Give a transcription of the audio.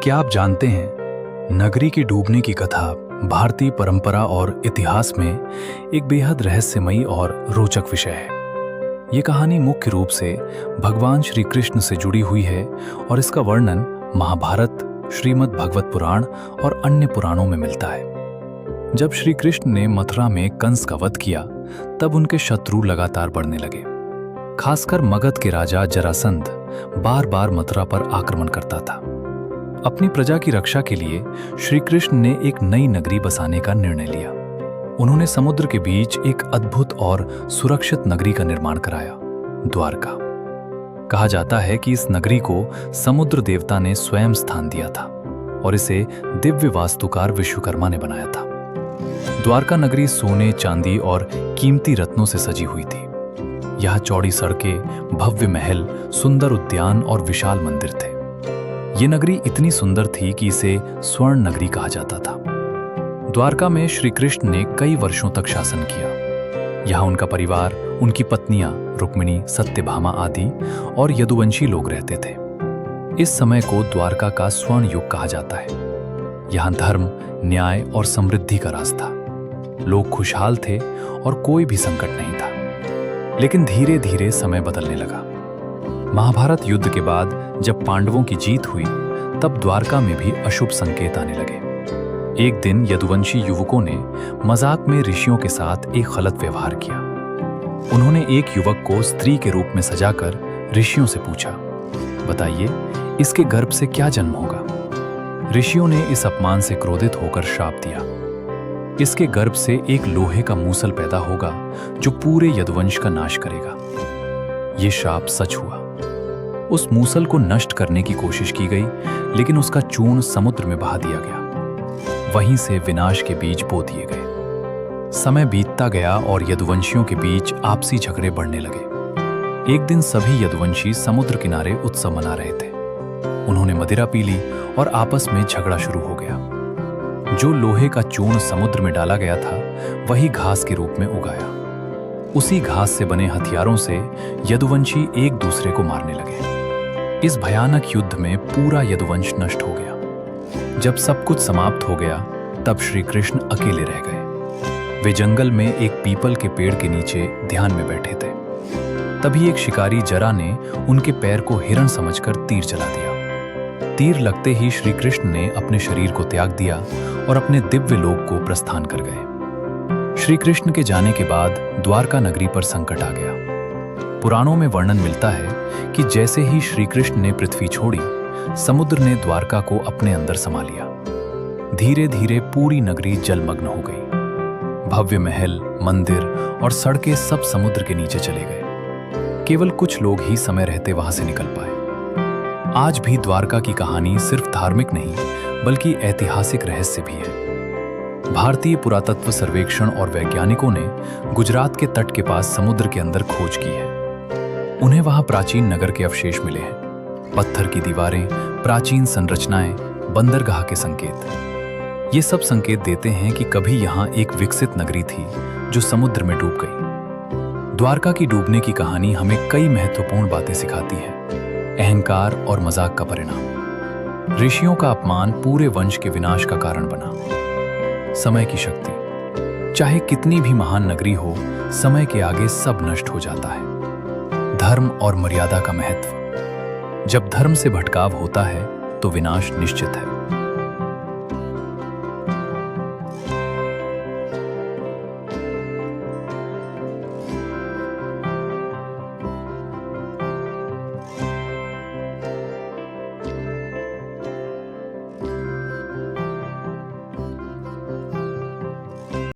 क्या आप जानते हैं, नगरी की डूबने की कथा भारतीय परंपरा और इतिहास में एक बेहद रहस्यमयी और रोचक विषय है। ये कहानी मुख्य रूप से भगवान श्री कृष्ण से जुड़ी हुई है और इसका वर्णन महाभारत, श्रीमद् भागवत पुराण और अन्य पुराणों में मिलता है। जब श्री कृष्ण ने मथुरा में कंस का वध किया, तब उनके शत्रु लगातार बढ़ने लगे। खासकर मगध के राजा जरासंध बार बार मथुरा पर आक्रमण करता था। अपनी प्रजा की रक्षा के लिए श्री कृष्ण ने एक नई नगरी बसाने का निर्णय लिया। उन्होंने समुद्र के बीच एक अद्भुत और सुरक्षित नगरी का निर्माण कराया, द्वारका। कहा जाता है कि इस नगरी को समुद्र देवता ने स्वयं स्थान दिया था और इसे दिव्य वास्तुकार विश्वकर्मा ने बनाया था। द्वारका नगरी सोने, चांदी और कीमती रत्नों से सजी हुई थी। यहाँ चौड़ी सड़कें, भव्य महल, सुंदर उद्यान और विशाल मंदिर थे। ये नगरी इतनी सुंदर थी कि इसे स्वर्ण नगरी कहा जाता था। द्वारका में श्री कृष्ण ने कई वर्षों तक शासन किया। यहाँ उनका परिवार, उनकी पत्नियां रुक्मिणी, सत्यभामा आदि और यदुवंशी लोग रहते थे। इस समय को द्वारका का स्वर्ण युग कहा जाता है। यहाँ धर्म, न्याय और समृद्धि का राज था। लोग खुशहाल थे और कोई भी संकट नहीं था। लेकिन धीरे धीरे समय बदलने लगा। महाभारत युद्ध के बाद जब पांडवों की जीत हुई, तब द्वारका में भी अशुभ संकेत आने लगे। एक दिन यदुवंशी युवकों ने मजाक में ऋषियों के साथ एक गलत व्यवहार किया। उन्होंने एक युवक को स्त्री के रूप में सजाकर ऋषियों से पूछा, बताइए इसके गर्भ से क्या जन्म होगा। ऋषियों ने इस अपमान से क्रोधित होकर श्राप दिया, इसके गर्भ से एक लोहे का मूसल पैदा होगा जो पूरे यदुवंश का नाश करेगा। ये श्राप सच हुआ। उस मूसल को नष्ट करने की कोशिश की गई, लेकिन उसका चूर्ण समुद्र में बहा दिया गया। वहीं से विनाश के बीज बो दिए गए। समय बीतता गया और यदुवंशियों के बीच आपसी झगड़े बढ़ने लगे। एक दिन सभी यदुवंशी समुद्र किनारे उत्सव मना रहे थे। उन्होंने मदिरा पी ली और आपस में झगड़ा शुरू हो गया। जो लोहे का चूर्ण समुद्र में डाला गया था, वही घास के रूप में उगाया। उसी घास से बने हथियारों से यदुवंशी एक दूसरे को मारने लगे। इस भयानक युद्ध में पूरा यदुवंश नष्ट हो गया। जब सब कुछ समाप्त हो गया, तब श्री कृष्ण अकेले रह गए। वे जंगल में एक पीपल के पेड़ के नीचे ध्यान में बैठे थे। तभी एक शिकारी जरा ने उनके पैर को हिरण समझकर तीर चला दिया। तीर लगते ही श्री कृष्ण ने अपने शरीर को त्याग दिया और अपने दिव्य लोक को प्रस्थान कर गए। श्री कृष्ण के जाने के बाद द्वारका नगरी पर संकट आ गया। पुराणों में वर्णन मिलता है कि जैसे ही श्री कृष्ण ने पृथ्वी छोड़ी, समुद्र ने द्वारका को अपने अंदर समा लिया। धीरे धीरे पूरी नगरी जलमग्न हो गई। भव्य महल, मंदिर और सड़कें सब समुद्र के नीचे चले गए। केवल कुछ लोग ही समय रहते वहां से निकल पाए। आज भी द्वारका की कहानी सिर्फ धार्मिक नहीं, बल्कि ऐतिहासिक रहस्य भी है। भारतीय पुरातत्व सर्वेक्षण और वैज्ञानिकों ने गुजरात के तट के पास समुद्र के अंदर खोज की है। उन्हें वहां प्राचीन नगर के अवशेष मिले हैं, पत्थर की दीवारें, प्राचीन संरचनाएं, बंदरगाह के संकेत। ये सब संकेत देते हैं कि कभी यहाँ एक विकसित नगरी थी जो समुद्र में डूब गई। द्वारका की डूबने की कहानी हमें कई महत्वपूर्ण बातें सिखाती है। अहंकार और मजाक का परिणाम, ऋषियों का अपमान पूरे वंश के विनाश का कारण बना। समय की शक्ति, चाहे कितनी भी महान नगरी हो, समय के आगे सब नष्ट हो जाता है। धर्म और मर्यादा का महत्व, जब धर्म से भटकाव होता है तो विनाश निश्चित है।